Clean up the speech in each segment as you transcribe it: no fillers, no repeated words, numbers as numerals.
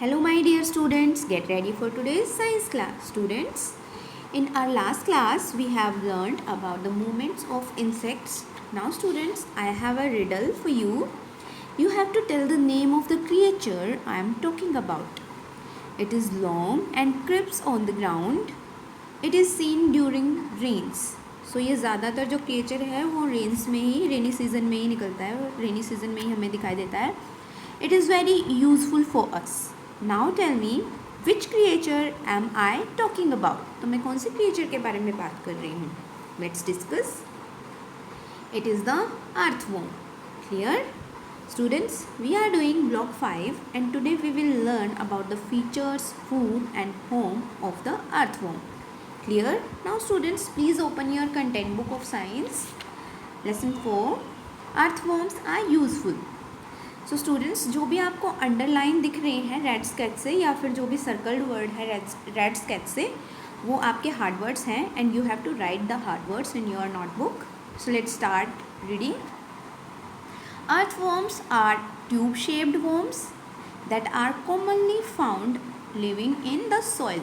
Hello my dear students, get ready for today's science class. Students, in our last class we have learned about the movements of insects. Now students, I have a riddle for you. You have to tell the name of the creature I am talking about. It is long and creeps on the ground. It is seen during rains. So ये ज़्यादातर जो creature है वो रेनी season में ही निकलता है और रेनी season में ही हमें दिखाई देता है. It is very useful for us. Now tell me which creature am I talking about? तो मैं कौन से creature के बारे में बात कर रही हूँ? Let's discuss. It is the earthworm. Clear? Students, we are doing block 5 and today we will learn about the features, food and home of the earthworm. Clear? Now students, please open your content book of science. Lesson 4. Earthworms are useful. So students, जो भी आपको underline दिख रहे हैं red sketch से या फिर जो भी सर्कल्ड वर्ड है रेड स्केच से, वो आपके हार्ड वर्ड्स हैं and you have to write the hard words in your notebook. So let's start reading. Earthworms are tube-shaped worms that are commonly found living in the soil.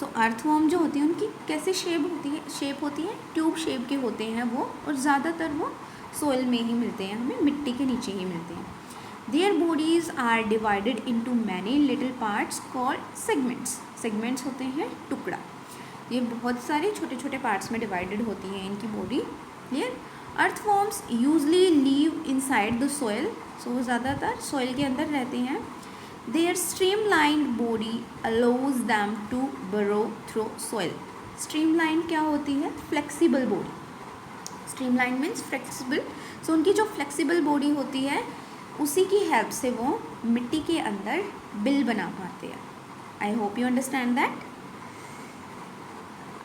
So earthworm जो होती है उनकी कैसे shape होती है tube shape के होते हैं वो, और ज़्यादातर वो सोइल में ही मिलते हैं, हमें मिट्टी के नीचे ही मिलते हैं. Their bodies are divided into many little parts called segments. Segments होते हैं टुकड़ा. ये बहुत सारे छोटे छोटे पार्ट्स में डिवाइडेड होती है इनकी body. Clear? Earthworms usually live inside the soil. So ज़्यादातर सोइल के अंदर रहते हैं. Their streamlined body allows them to burrow through soil. Streamlined क्या होती है? Flexible body. Streamlined means flexible. So उनकी जो flexible body होती है उसी की हेल्प से वो मिट्टी के अंदर बिल बना पाते हैं. I hope you understand that.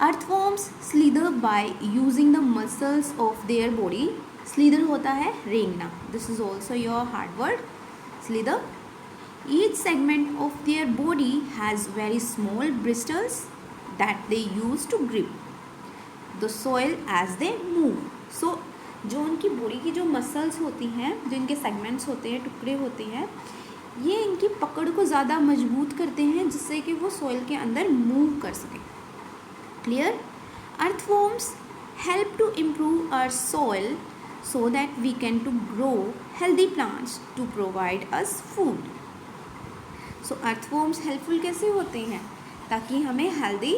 Earthworms slither by using the muscles of their body. Slither होता है रेंगना. This is also your hard word, slither. Each segment of their body has very small bristles that they use to grip the soil as they move. So जो उनकी body की जो muscles होती हैं, जो इनके सेगमेंट्स होते हैं, टुकड़े होते हैं, ये इनकी पकड़ को ज़्यादा मजबूत करते हैं जिससे कि वो सॉइल के अंदर मूव कर सकें. Clear? Earthworms help to improve our soil so that we can to grow healthy plants to provide us food. So earthworms helpful कैसे होते हैं? ताकि हमें हेल्दी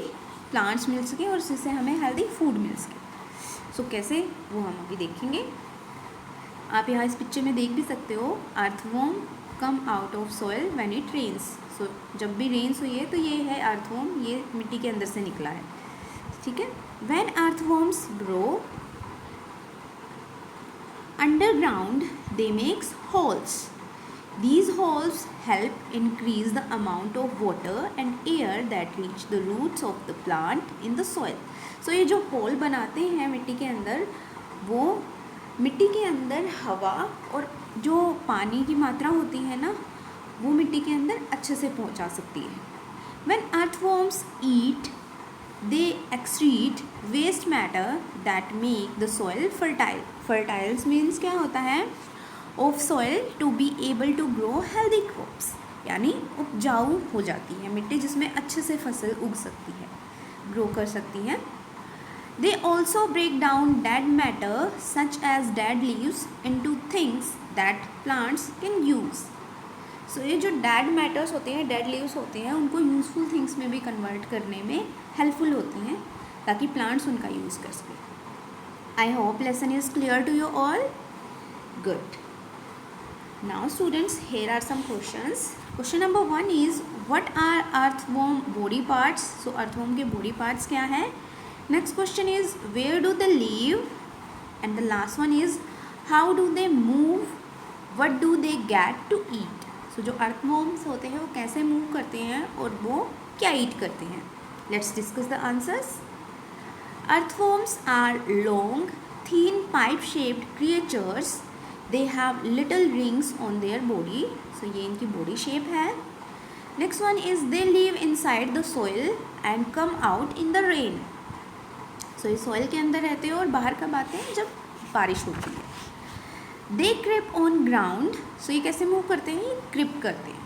प्लांट्स मिल सकें और जिससे हमें हेल्दी फूड मिल सके. सो कैसे, वो हम अभी देखेंगे. आप यहाँ इस पिक्चर में देख भी सकते हो. Earthworm come out of soil when it rains. So जब भी रेन्स हुई है तो ये है अर्थवॉर्म, ये मिट्टी के अंदर से निकला है. ठीक है. When earthworms grow underground they makes holes. These holes help increase the amount of water and air that reach the roots of the plant in the soil. So ये जो होल बनाते हैं मिट्टी के अंदर, वो मिट्टी के अंदर हवा और जो पानी की मात्रा होती है ना, वो मिट्टी के अंदर अच्छे से पहुंचा सकती है. When earthworms eat, they excrete waste matter that make the soil fertile. Fertile means क्या होता है? Of soil to be able to grow healthy crops. यानी उपजाऊ हो जाती है मिट्टी जिसमें अच्छे से फसल उग सकती है, ग्रो कर सकती है. They also break down dead matter such as dead leaves into things that plants can use. So ये जो डेड मैटर्स होते हैं, डेड लीव्स होते हैं, उनको यूज़फुल थिंग्स में भी कन्वर्ट करने में हेल्पफुल होती हैं ताकि प्लांट्स उनका यूज़ कर सकें. I hope lesson is clear to you all. Good. Now students, here are some questions. Question number 1 is what are earthworm body parts? So earthworm के body parts क्या है? Next question is where do they live? And the last one is how do they move? What do they get to eat? So जो earthworms होते हैं वो कैसे move करते हैं और वो क्या eat करते हैं? Let's discuss the answers. Earthworms are long, thin, pipe-shaped creatures. They have little rings on their body. So ये इनकी body shape है. Next one is they live inside the soil and come out in the rain. So ये soil के अंदर रहते हैं और बाहर कब आते हैं? जब बारिश होती है. They creep on ground. So ये कैसे move करते हैं? ये creep करते हैं.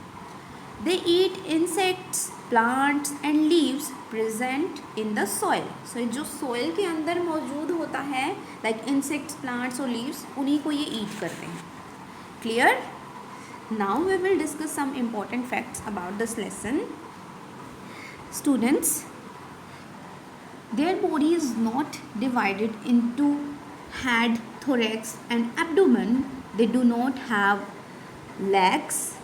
They eat insects, plants and leaves present in the soil. So जो soil के अंदर मौजूद होता है like insects, plants और leaves, उन्हीं को ये eat करते हैं. Clear? Now we will discuss some important facts about this lesson. Students, their body is not divided into head, thorax and abdomen. They do not have legs.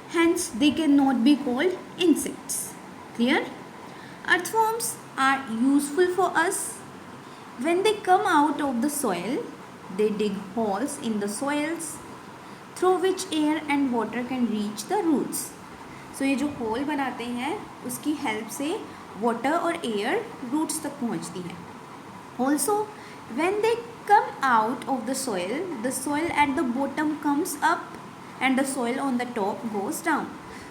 Hence, they cannot be called insects. Clear? Earthworms are useful for us. When they come out of the soil, they dig holes in the soils through which air and water can reach the roots. So ये जो whole बनाते हैं उसकी help से water और air roots तक पहुंचती है. Also, when they come out of the soil at the bottom comes up and the soil on the top goes down.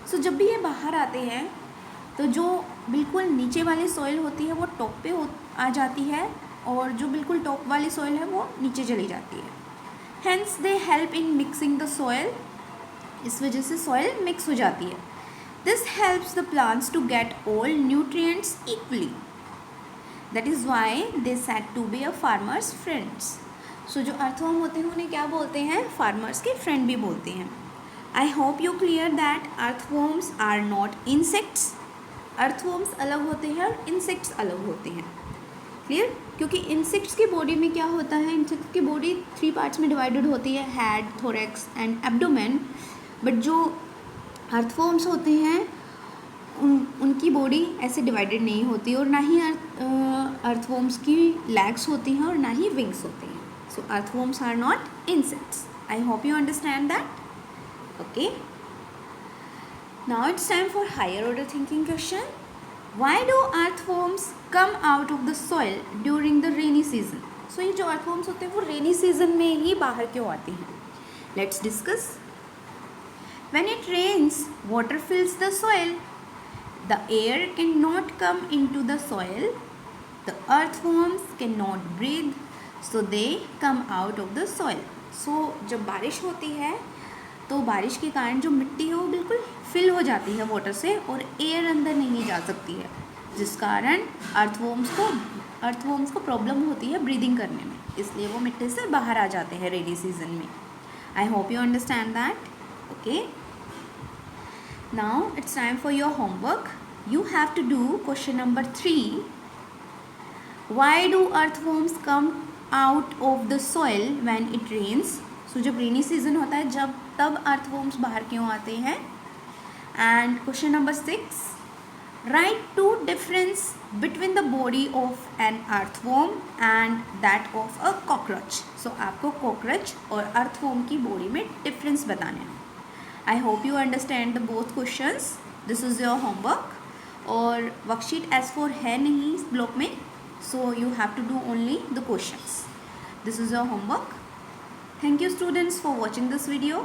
So जब भी ये बाहर आते हैं तो जो बिल्कुल नीचे वाली सॉइल होती है वो टॉप पे आ जाती है और जो बिल्कुल टॉप वाली सॉइल है वो नीचे चली जाती है. Hence they help in mixing the soil. इस वजह से सॉइल मिक्स हो जाती है. This helps the plants to get all nutrients equally. That is why they said to be a farmer's friends. So जो अर्थवर्म होते हैं उन्हें क्या बोलते हैं? फार्मर्स के फ्रेंड भी बोलते हैं. I hope you clear that earthworms are not insects. Earthworms अलग होते हैं और इंसेक्ट्स अलग होते हैं. क्लियर? क्योंकि इंसेक्ट्स की बॉडी में क्या होता है, इंसेक्ट्स की बॉडी 3 पार्ट्स में डिवाइडेड होती है, head, thorax and abdomen. But जो अर्थवर्म्स होते हैं उनकी बॉडी ऐसे डिवाइडेड नहीं होती और ना ही अर्थवर्म्स की लेग्स होती हैं और ना ही विंग्स होते हैं. So earthworms are not insects. I hope you understand that. Okay, now it's time for higher order thinking question. Why do earthworms come out of the soil during the rainy season? So ये जो earthworms होते हैं वो rainy season में ही बाहर क्यों आते हैं? Let's discuss. When it rains, water fills the soil. The air cannot come into the soil. The earthworms cannot breathe, so they come out of the soil. So जब बारिश होती है तो बारिश के कारण जो मिट्टी है वो बिल्कुल फिल हो जाती है वाटर से और एयर अंदर नहीं जा सकती है, जिस कारण अर्थवर्म्स को प्रॉब्लम होती है ब्रीदिंग करने में, इसलिए वो मिट्टी से बाहर आ जाते हैं रेनी सीजन में. I hope you understand that. Okay, now it's time for your homework. You have to do question number 3. Why do earthworms come out of the soil when it rains? So जब rainy season होता है तब earthworms बाहर क्यों आते हैं? And question number 6, write 2 difference between the body of an earthworm and that of a cockroach. So आपको cockroach और अर्थवर्म की बॉडी में डिफरेंस बताने हैं. I hope you understand the both questions. This is your homework. और worksheet S4 है नहीं इस ब्लॉक में, so you have to do only the questions. This is your homework. Thank you students for watching this video.